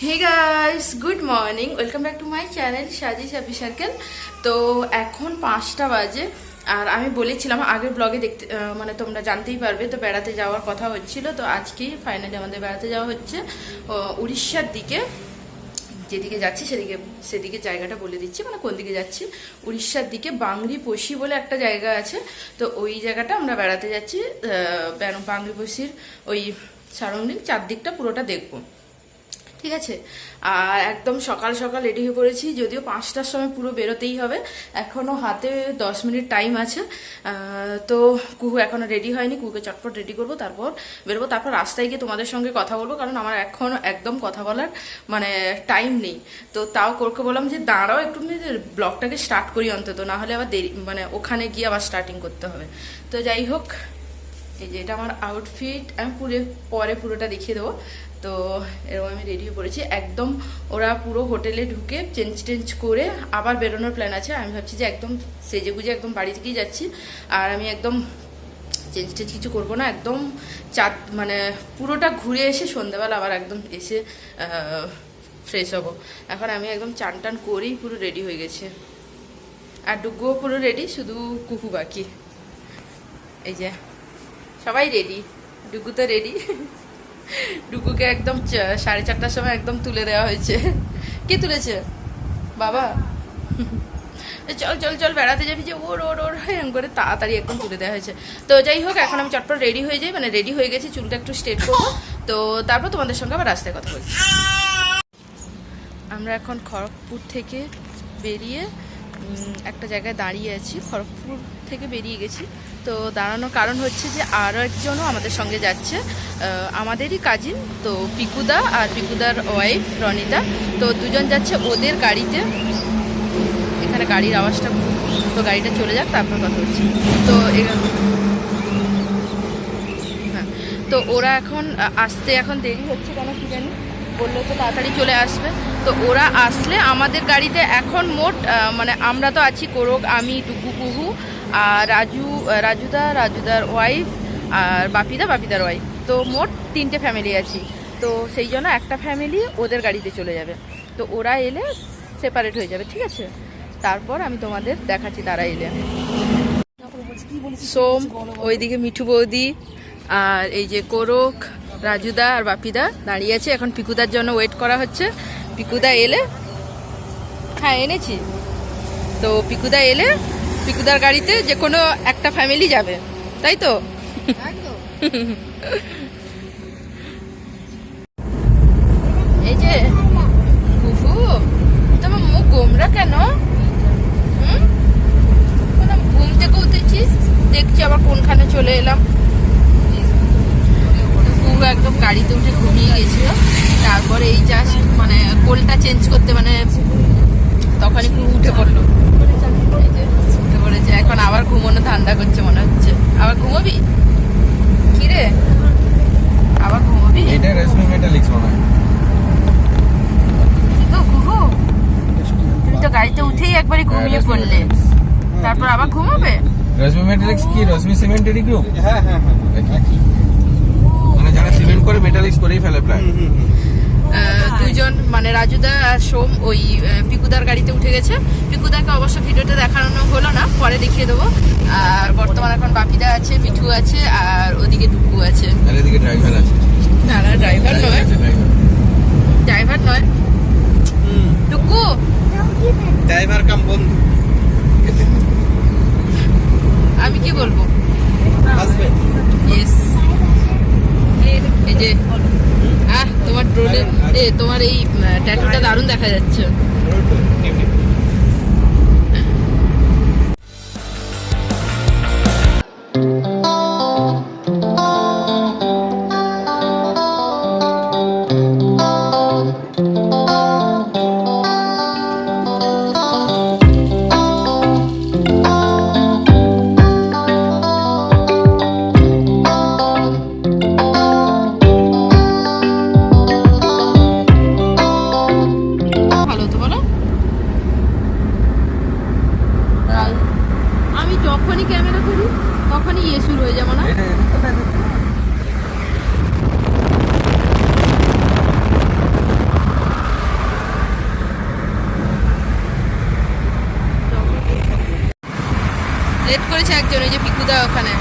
Hey guys, good morning, welcome back to my channel Saji Sabi circle. তো এখন 5টা বাজে আর আমি বলেছিলাম আগের ব্লগে দেখতে মানে তোমরা জানতেই পারবে, তো বেড়াতে যাওয়ার কথা হচ্ছিল। তো আজকেই ফাইনালি আমাদের বেড়াতে যাওয়া হচ্ছে উড়িষ্যার দিকে। যেদিকে যাচ্ছি সেদিকে জায়গাটা বলে দিচ্ছি, মানে কোন দিকে যাচ্ছি। উড়িষ্যার দিকে বাংরিপোসি বলে একটা জায়গা আছে, তো ওই জায়গাটা আমরা বেড়াতে যাচ্ছি। বাংরিপোসির ওই সারাউন্ডিং চারদিকটা পুরোটা দেখবো, ঠিক আছে। আর একদম সকাল সকাল রেডি হয়ে পড়েছি, যদিও 5টার সময় পুরো বেরোতেই হবে, এখনও হাতে 10 মিনিট টাইম আছে। তো কুহু এখনও রেডি হয়নি, কুহুকে চটপট রেডি করবো, তারপর বেরোবো। তারপর রাস্তায় গিয়ে তোমাদের সঙ্গে কথা বলবো, কারণ আমার এখন একদম কথা বলার মানে টাইম নেই। তো তাও করকে বললাম যে দাঁড়াও একটু, ব্লগটাকে স্টার্ট করি অন্তত, না হলে আবার দেরি, মানে ওখানে গিয়ে আবার স্টার্টিং করতে হবে। তো যাই হোক, এই যে এটা আমার আউটফিট, আমি পরে পুরোটা দেখিয়ে দেবো। তো এরকম আমি রেডি হয়ে পড়েছি একদম। ওরা পুরো হোটেলে ঢুকে চেঞ্জ করে আবার বেরোনোর প্ল্যান আছে। আমি ভাবছি যে একদম সেজে গুজে একদম বাড়ি থেকেই যাচ্ছি, আর আমি একদম চেঞ্জ কিছু করবো না, একদম মানে পুরোটা ঘুরে এসে সন্ধ্যাবেলা আবার একদম এসে ফ্রেশ হবো। এখন আমি একদম চান টান করেই পুরো রেডি হয়ে গেছি, আর ডুগুও পুরো রেডি, শুধু কুহু বাকি। এই যে সবাই রেডি, ডুগু তো রেডি। ডুগুকে একদম 4:30টার সময় একদম তুলে দেওয়া হয়েছে। কে তুলেছে? বাবা। চল চল চল বেড়াতে যাবি, যে ওর ওর ওর এরকম করে তাড়াতাড়ি একদম তুলে দেওয়া হয়েছে। তো যাই হোক, এখন আমি চটপট রেডি হয়ে যাই, মানে রেডি হয়ে গেছি, চুলটা একটু স্ট্রেট করবো। তো তারপর তোমাদের সঙ্গে আবার রাস্তায় কথা বলছি। আমরা এখন খড়গপুর থেকে বেরিয়ে একটা জায়গায় দাঁড়িয়ে আছি। খড়গপুর থেকে বেরিয়ে গেছি, তো দাঁড়ানোর কারণ হচ্ছে যে আরও একজনও আমাদের সঙ্গে যাচ্ছে, আমাদেরই কাজিন, তো পিকুদা আর পিকুদার ওয়াইফ রনিতা। তো দুজন যাচ্ছে ওদের গাড়িতে। এখানে গাড়ির আওয়াজটা, তো গাড়িটা চলে যাক তারপর কথা হচ্ছে। তো হ্যাঁ, তো ওরা এখন আসতে এখন দেরি হচ্ছে কেন কি জানি, বললো তো তাড়াতাড়ি চলে আসবে। তো ওরা আসলে আমাদের গাড়িতে এখন মোট মানে আমরা তো আছি কোরক, আমি, ডুগু, কুহু আর রাজুদার ওয়াইফ আর বাপিদার ওয়াইফ, তো মোট 3টে ফ্যামিলি আছি। তো সেই জন্য একটা ফ্যামিলি ওদের গাড়িতে চলে যাবে, তো ওরা এলে সেপারেট হয়ে যাবে, ঠিক আছে। তারপর আমি তোমাদের দেখাচ্ছি তারা এলে। সোম, ওইদিকে মিঠু বৌদি, আর এই যে কোরক, রাজুদা আর বাপিদা দাঁড়িয়ে আছে। এখন পিকুদার জন্য ওয়েট করা হচ্ছে। পিকুদা এলে, হ্যাঁ এনেছি, তো পিকুদা এলে পিকুদার গাড়িতে যে কোনো একটা ফ্যামিলি যাবে, তাই তো? এই যে কুহু, তোমার মুখ গোমরা কেন? ঘুম থেকে উঠেছিস, দেখছি আবার কোনখানে চলে এলাম। কুহু একদম গাড়িতে উঠে ঘুমিয়ে গেছিল, তারপরে এই জাস্ট মানে কোলটা চেঞ্জ করতে, মানে তখনই কুহু উঠে পড়লো, উঠে পড়েছে। এখন আবার ঘুমোনো ধান্দা করছে মনে হচ্ছে। আবার ঘুমোবি? কি রে, আবার ঘুমোবি? এটা রেশমি মেটালিক্স মনে হয়। কি গো কুহু, তুমি তো গাড়িতে উঠেই একবারই ঘুমিয়ে পড়লে, তারপর আবার ঘুমাবে? রেশমি মেটালিক্স কি রেশমি সিমেন্টেরই কিউব? হ্যাঁ হ্যাঁ হ্যাঁ, মানে যারা সিমেন্ট করে মেটালিক্স করেই ফেলে প্রায়। দুইজন মানে রাজুদা আর সোম ওই পিকুদার গাড়িতে উঠে গেছে। পিকুদাকে অবশ্য ভিডিওটা দেখানো হলো না, পরে দেখিয়ে দেবো। আর বর্তমানে এখন বাপিদা আছে, মিঠু আছে, আর ওদিকে ডুকু আছে, আর এদিকে ড্রাইভার আছে। না না, ড্রাইভার নয়, ডুকু ড্রাইভার কাম বন্ধু। আমি কি বলবো, ইয়েস। এই যে তোমার ড্রোনে, তোমার এই ট্যাটুটা দারুণ দেখা যাচ্ছে। লেট করেছে একজন, ওই যে পিকুদা ওখানে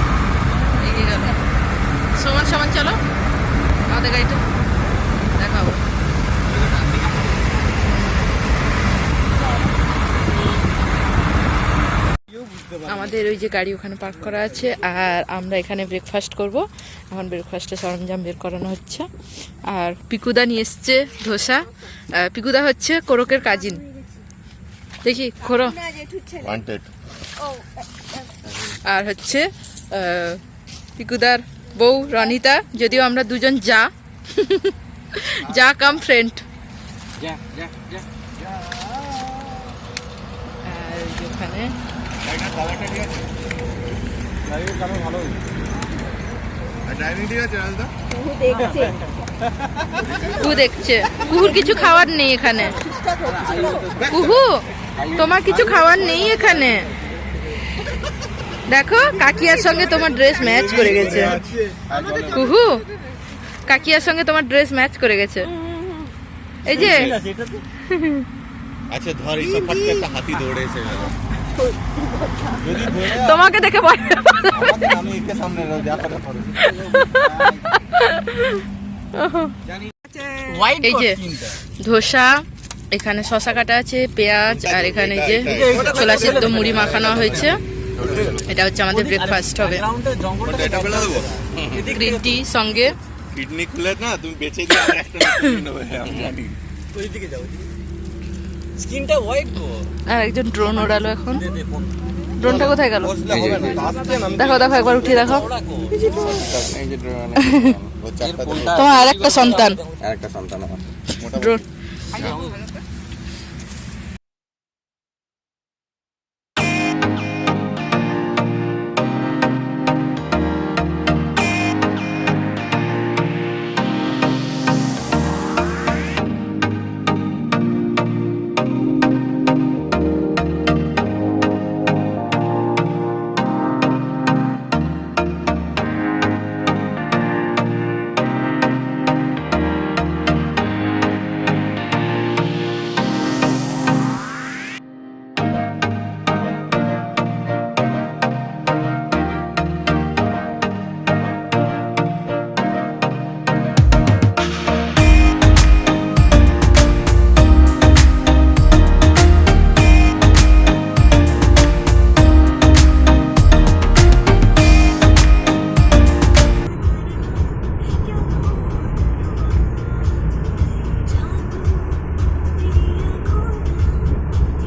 এগিয়ে গেল। সমান সমান চলো, আমাদের গাড়িটা দেখাবো। আমাদের ওই যে গাড়ি ওখানে পার্ক করা আছে, আর আমরা এখানে ব্রেকফাস্ট করব। এখন ব্রেকফাস্টের সরঞ্জাম বের করানো হচ্ছে। আর পিকুদা নিয়ে এসছে ধোসা। পিকুদা হচ্ছে কোরকের কাজিন, দেখি খোরো। আর হচ্ছে পিকুদার বউ রনিতা, যদিও আমরা দুজন যা কাম ফ্রেন্ড। আর ওখানে কুহু দেখছে। কুহুর কিছু খাওয়ার নেই এখানে। কুহু, তোমার কিছু খাওয়ার নেই এখানে। দেখো কাকিয়ার সঙ্গে তোমার ড্রেস ম্যাচ করে গেছে। কুহু, কাকিয়ার সঙ্গে তোমার ড্রেস ম্যাচ করে গেছে। এই যে আচ্ছা ধর এই সব ফটকে একটা হাতি দৌড়ে এসে গেল। তোমাকে দেখে ভয় আমি একে সামনে যা করে করো। এই যে ধোসা, এখানে শসা কাটা আছে, পেঁয়াজ, আর এখানে যে ছোলা সেদ্ধ মুড়ি মাখানো হয়েছে। এটা হচ্ছে আমাদের ব্রেকফাস্ট হবে। এটা বেলা দেবো গ্রিন টি সঙ্গে। কিডনি খুলে না তুমি বেঁচে দিয়ে আর একটা কিনে নেবে আমি জানি। ওইদিকে যাও, স্কিনটা হোয়াইট গো। আর একজন ড্রোন ওড়ালো এখন। ড্রোনটা কোথায় গেল? দেখো দেখো, একবার উঠিয়ে দেখো। তোমার আরেকটা সন্তান। ড্রোন।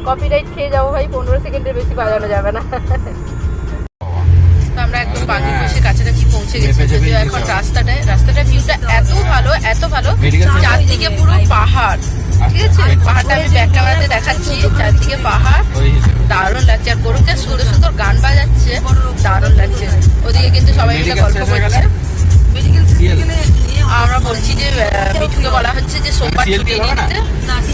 কপিরাইট খেয়ে যাবো ভাই, 15 সেকেন্ডের বেশি বাজানো যাবে না। তো আমরা একদম বাংরিপোসির কাছাকাছি পৌঁছে গেছি। যদিও এখন রাস্তাটা ভিউটা এত ভালো, চারদিকে পুরো পাহাড়। ঠিক আছে, পাহাড়টা আমি ব্যাক ক্যামেরাতে দেখাচ্ছি। চারদিকে পাহাড়, দারুণ লাগছে। আর গরুকে সুন্দর সুন্দর গান বাজাচ্ছে, দারুণ লাগছে। ওদিকে কিন্তু সবাই মিলে গল্প করছে। আমরা বলছি যে মিঠুকে বলা হচ্ছে যে সোমবার ছুটি নিতে,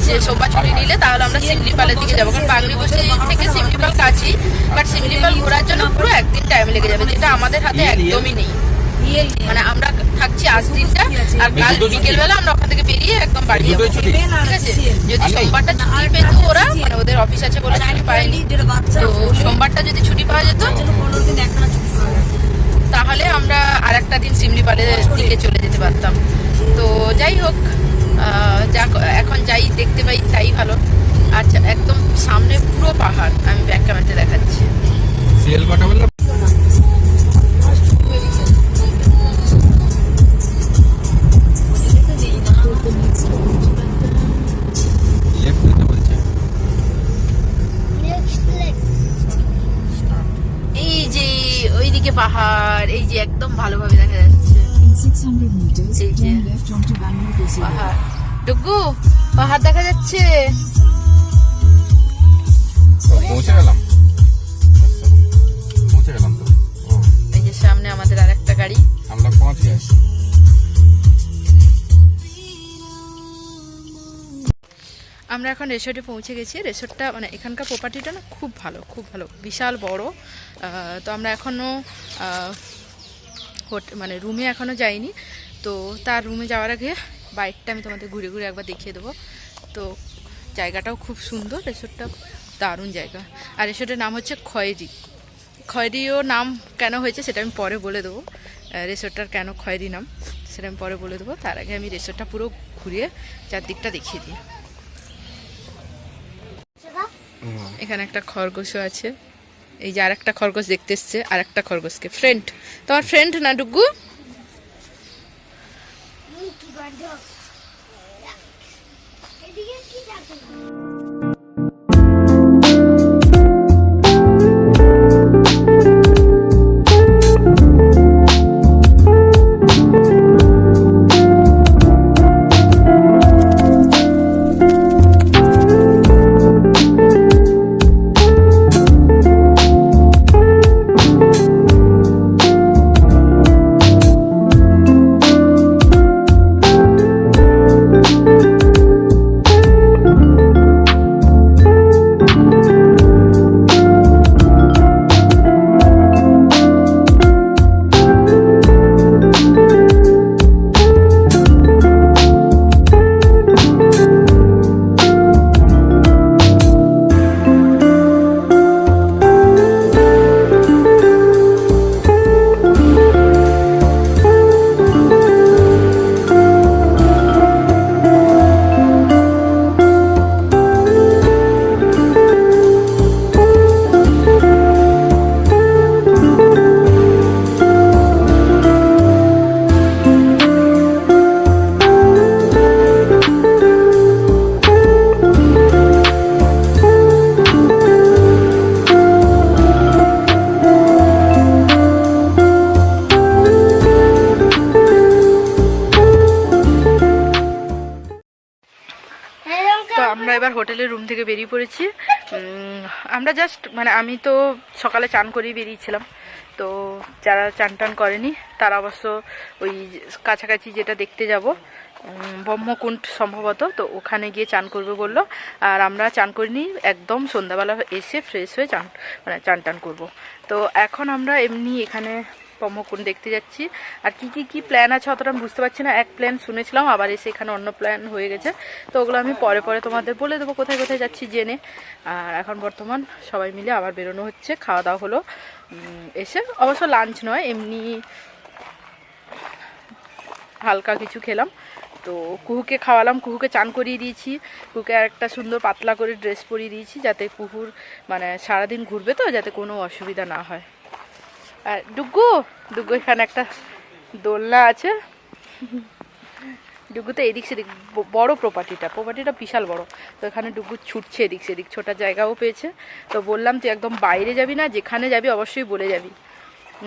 যে সোমবার ছুটি নিলে তাহলে আমরা শিমলিপালের দিকে যাবো। কারণ বাংরিপোসি থেকে শিমলিপাল কাছেই, বাট শিমলিপাল ঘোরার জন্য পুরো একদিন টাইম লেগে যাবে, যেটা আমাদের হাতে একদমই নেই। মানে আমরা থাকছি আজ দিনটা, আর কাল বিকেলবেলা আমরা ওখান থেকে বেরিয়ে একদম বাড়ি যাবো। ঠিক আছে, যদি সোমবারটা ছুটি পেত ওরা, মানে ওদের অফিস আছে বলে ছুটি পায়নি, তো সোমবারটা যদি ছুটি পাওয়া যেত তাহলে আমরা আর একটা দিন শিমলিপালের দিকে চলে যেতে পারতাম। তো যাই হোক, এখন যাই দেখতে পাই তাই ভালো। আচ্ছা, একদম সামনে পুরো পাহাড়, আমি ব্যাক ক্যামেরাতে দেখাচ্ছি। এই যে ওইদিকে পাহাড়, এই যে একদম ভালোভাবে দেখা যাচ্ছে। এই যে পাহাড়, টুকু পাহাড় দেখা যাচ্ছে। পৌঁছে গেলাম তো। এই যে সামনে আমাদের আরেকটা গাড়ি। আমরা পৌঁছে গেছি। আমরা এখন রিসোর্টে পৌঁছে গেছি। রিসোর্টটা মানে এখানকার প্রপার্টিটা না খুব ভালো, বিশাল বড়। তো আমরা এখনও মানে রুমে এখনও যাইনি। তো তার রুমে যাওয়ার আগে বাইকটা আমি তোমাদের ঘুরে ঘুরে একবার দেখিয়ে দেবো। তো জায়গাটাও খুব সুন্দর, রিসোর্টটা দারুণ জায়গা। আর রিসোর্টের নাম হচ্ছে খয়েরিও নাম কেন হয়েছে সেটা আমি পরে বলে দেবো। রিসোর্টটার কেন খয়েরি নাম সেটা আমি পরে বলে দেবো। তার আগে আমি রিসোর্টটা পুরো ঘুরিয়ে চারদিকটা দেখিয়ে দিই। এখানে একটা খরগোশও আছে, এই যে আর একটা খরগোশ দেখতে এসছে, আর একটা খরগোশকে ফ্রেন্ড, তোমার ফ্রেন্ড না ডুগু? তো আমরা এবার হোটেলের রুম থেকে বেরিয়ে পড়েছি। আমরা জাস্ট মানে আমি তো সকালে চান করেই বেরিয়েছিলাম, তো যারা চান টান করেনি তারা অবশ্য ওই কাছাকাছি যেটা দেখতে যাব ব্রহ্মকুণ্ড সম্ভবত, তো ওখানে গিয়ে চান করবে বললো। আর আমরা চান করিনি, একদম সন্ধ্যাবেলা এসে ফ্রেশ হয়ে চান টান করবো। তো এখন আমরা এমনি এখানে ব্রহ্মকুণ্ড দেখতে যাচ্ছি। আর কি প্ল্যান আছে অতটা আমি বুঝতে পারছি না, এক প্ল্যান শুনেছিলাম আবার এসে এখানে অন্য প্ল্যান হয়ে গেছে। তো ওগুলো আমি পরে পরে তোমাদের বলে দেবো কোথায় কোথায় যাচ্ছি জেনে। আর এখন বর্তমান সবাই মিলে আবার বেরোনো হচ্ছে, খাওয়া দাওয়া হলো এসে, অবশ্য লাঞ্চ নয় এমনি হালকা কিছু খেলাম। তো কুহুকে খাওয়ালাম, কুহুকে চান করিয়ে দিয়েছি, কুহুকে আর একটা সুন্দর পাতলা করে ড্রেস পরিয়ে দিয়েছি যাতে কুহুর মানে সারাদিন ঘুরবে তো যাতে কোনো অসুবিধা না হয়। আর ডুগু এখানে একটা দোলনা আছে। ডুগু তো এদিক সেদিক, বড় প্রপার্টিটা বিশাল বড়, তো এখানে ডুগু ছুটছে এদিক সেদিক, ছোটার জায়গাও পেয়েছে। তো বললাম তুই একদম বাইরে যাবি না, যেখানে যাবি অবশ্যই বলে যাবি,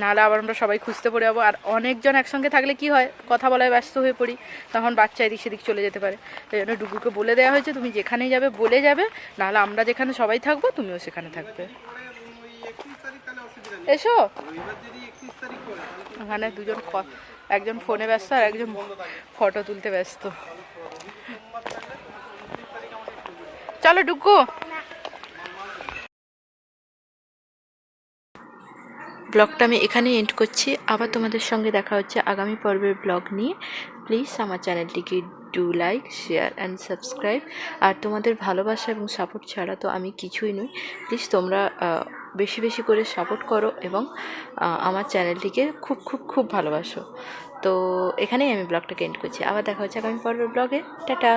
নাহলে আবার আমরা সবাই খুঁজতে পড়ে যাবো। আর অনেকজন একসঙ্গে থাকলে কি হয়, কথা বলায় ব্যস্ত হয়ে পড়ি, তখন বাচ্চা এদিক সেদিক চলে যেতে পারে। সেই জন্য ডুগুকে বলে দেওয়া হয়েছে তুমি যেখানেই যাবে বলে যাবে, নাহলে আমরা যেখানে সবাই থাকবো তুমিও সেখানে থাকবে। এসো, ওখানে দুজন, একজন ফোনে ব্যস্ত আর একজন ফটো তুলতে ব্যস্ত। চলো ডুগু। ব্লগটা আমি এখানে এন্ড করছি, আবার তোমাদের সঙ্গে দেখা হচ্ছে আগামী পর্বের ব্লগ নিয়ে। প্লিজ আমার চ্যানেলটিকে do like, share and subscribe. আর তোমাদের ভালোবাসা এবং সাপোর্ট ছাড়া তো আমি কিছুই নই। প্লিজ তোমরা বেশি বেশি করে সাপোর্ট করো এবং আমার চ্যানেলটিকে খুব খুব খুব ভালোবাসো। তো এখানেই আমি ব্লগটাকে এন্ড করছি, আবার দেখা হচ্ছে আগামী পর্বের ব্লগে। টাটা।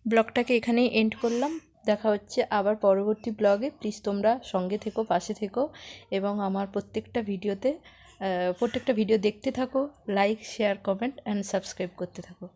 ব্লগটাকে এখানেই এন্ড করলাম। দেখা হচ্ছে আবার পরবর্তী ব্লগে। প্লিজ তোমরা সঙ্গে থেকো, পাশে থেকো এবং আমার প্রত্যেকটা ভিডিও দেখতে থাকো। Like, share, comment and subscribe করতে থাকো।